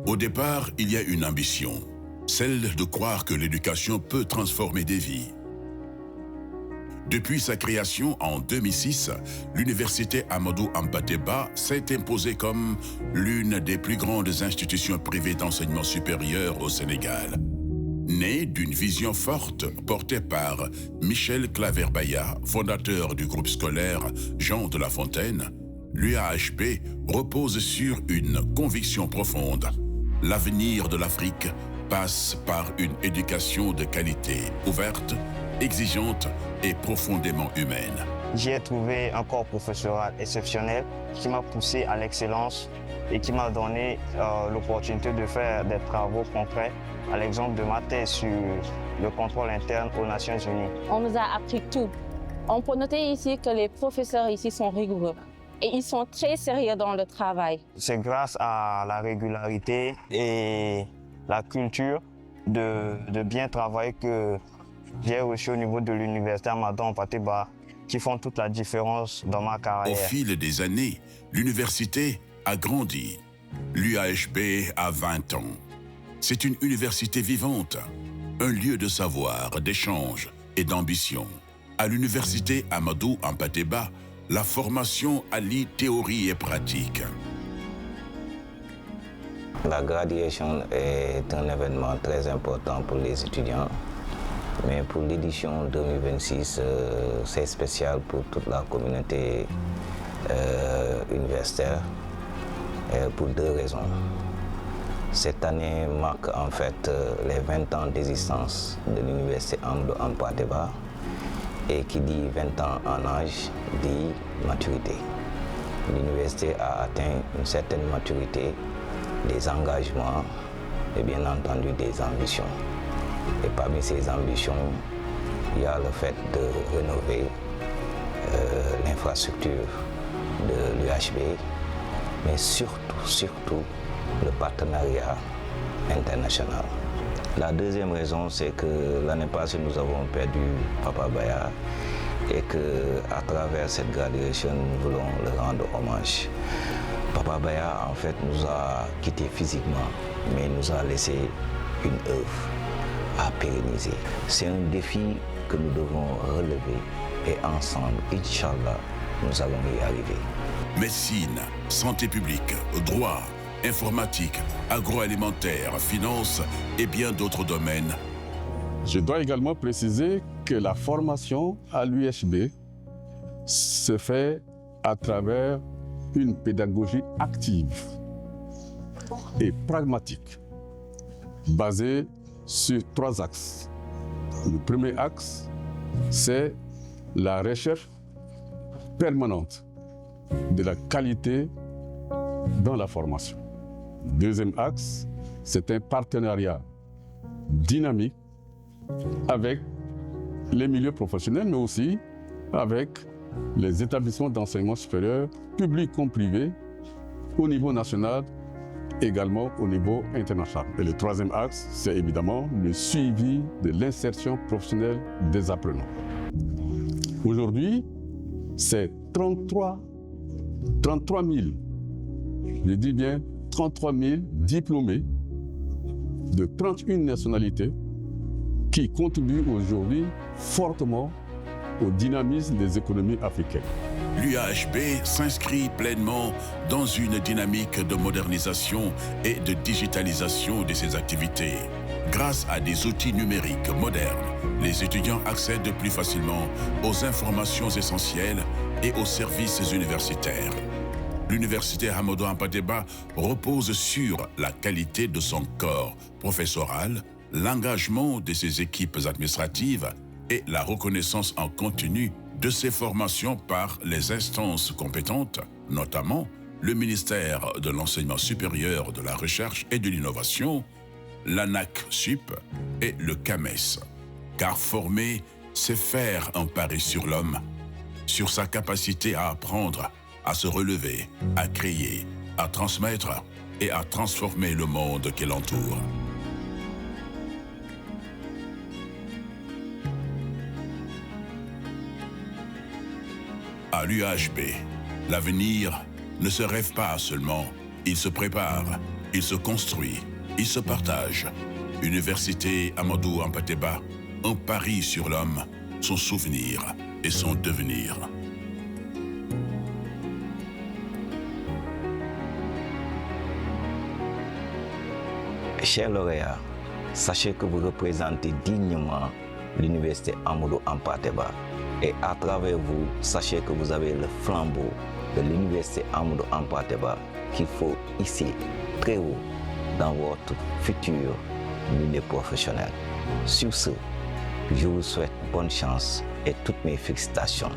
Au départ, il y a une ambition, celle de croire que l'éducation peut transformer des vies. Depuis sa création en 2006, l'université Amadou Hampâté-Bâ s'est imposée comme l'une des plus grandes institutions privées d'enseignement supérieur au Sénégal. Née d'une vision forte portée par Michel Claver-Baya, fondateur du groupe scolaire Jean de La Fontaine, l'UAHB repose sur une conviction profonde. L'avenir de l'Afrique passe par une éducation de qualité, ouverte, exigeante et profondément humaine. J'y ai trouvé un corps professoral exceptionnel qui m'a poussé à l'excellence et qui m'a donné l'opportunité de faire des travaux concrets, à l'exemple de ma thèse sur le contrôle interne aux Nations Unies. On nous a appris tout. On peut noter ici que les professeurs ici sont rigoureux et ils sont très sérieux dans le travail. C'est grâce à la régularité et la culture de bien travailler que j'ai reçu au niveau de l'université Amadou Hampâté-Bâ qui font toute la différence dans ma carrière. Au fil des années, l'université a grandi. L'UAHB a 20 ans. C'est une université vivante, un lieu de savoir, d'échange et d'ambition. À l'université Amadou Hampâté-Bâ, la formation allie théorie et pratique. La graduation est un événement très important pour les étudiants, mais pour l'édition 2026, c'est spécial pour toute la communauté universitaire pour deux raisons. Cette année marque en fait les 20 ans d'existence de l'université Amadou Hampâté-Bâ et qui dit 20 ans en âge dit maturité. L'université a atteint une certaine maturité, des engagements et bien entendu des ambitions. Et parmi ces ambitions, il y a le fait de rénover l'infrastructure de l'UAHB, mais surtout le partenariat international. La deuxième raison, c'est que l'année passée, nous avons perdu Papa Baya et qu'à travers cette graduation, nous voulons le rendre hommage. Papa Baya, en fait, nous a quittés physiquement, mais nous a laissé une œuvre à pérenniser. C'est un défi que nous devons relever et ensemble, Inch'Allah, nous allons y arriver. Médecine, santé publique, droit, informatique, agroalimentaire, finance et bien d'autres domaines. Je dois également préciser que la formation à l'UAHB se fait à travers une pédagogie active et pragmatique, basée sur 3 axes. Le premier axe, c'est la recherche permanente de la qualité dans la formation. Le deuxième axe, c'est un partenariat dynamique avec les milieux professionnels, mais aussi avec les établissements d'enseignement supérieur, publics comme privés, au niveau national, également au niveau international. Et le troisième axe, c'est évidemment le suivi de l'insertion professionnelle des apprenants. Aujourd'hui, c'est 33 000, je dis bien 33 000 diplômés de 31 nationalités qui contribuent aujourd'hui fortement au dynamisme des économies africaines. L'UAHB s'inscrit pleinement dans une dynamique de modernisation et de digitalisation de ses activités. Grâce à des outils numériques modernes, les étudiants accèdent plus facilement aux informations essentielles et aux services universitaires. L'université Amadou Hampâté-Bâ repose sur la qualité de son corps professoral, l'engagement de ses équipes administratives et la reconnaissance en continu de ses formations par les instances compétentes, notamment le ministère de l'Enseignement supérieur, de la Recherche et de l'Innovation, l'ANAQ-Sup et le CAMES. Car former, c'est faire un pari sur l'homme, sur sa capacité à apprendre, à se relever, à créer, à transmettre et à transformer le monde qui l'entoure. À l'UAHB, l'avenir ne se rêve pas seulement, il se prépare. Il se construit, il se partage. Université Amadou Hampâté-Bâ, un pari sur l'homme, son souvenir et son devenir. Chers lauréats, sachez que vous représentez dignement l'Université Amadou Hampâté-Bâ. Et à travers vous, sachez que vous avez le flambeau de l'Université Amadou Hampâté-Bâ qu'il faut hisser très haut dans votre futur milieu professionnel. Sur ce, je vous souhaite bonne chance et toutes mes félicitations.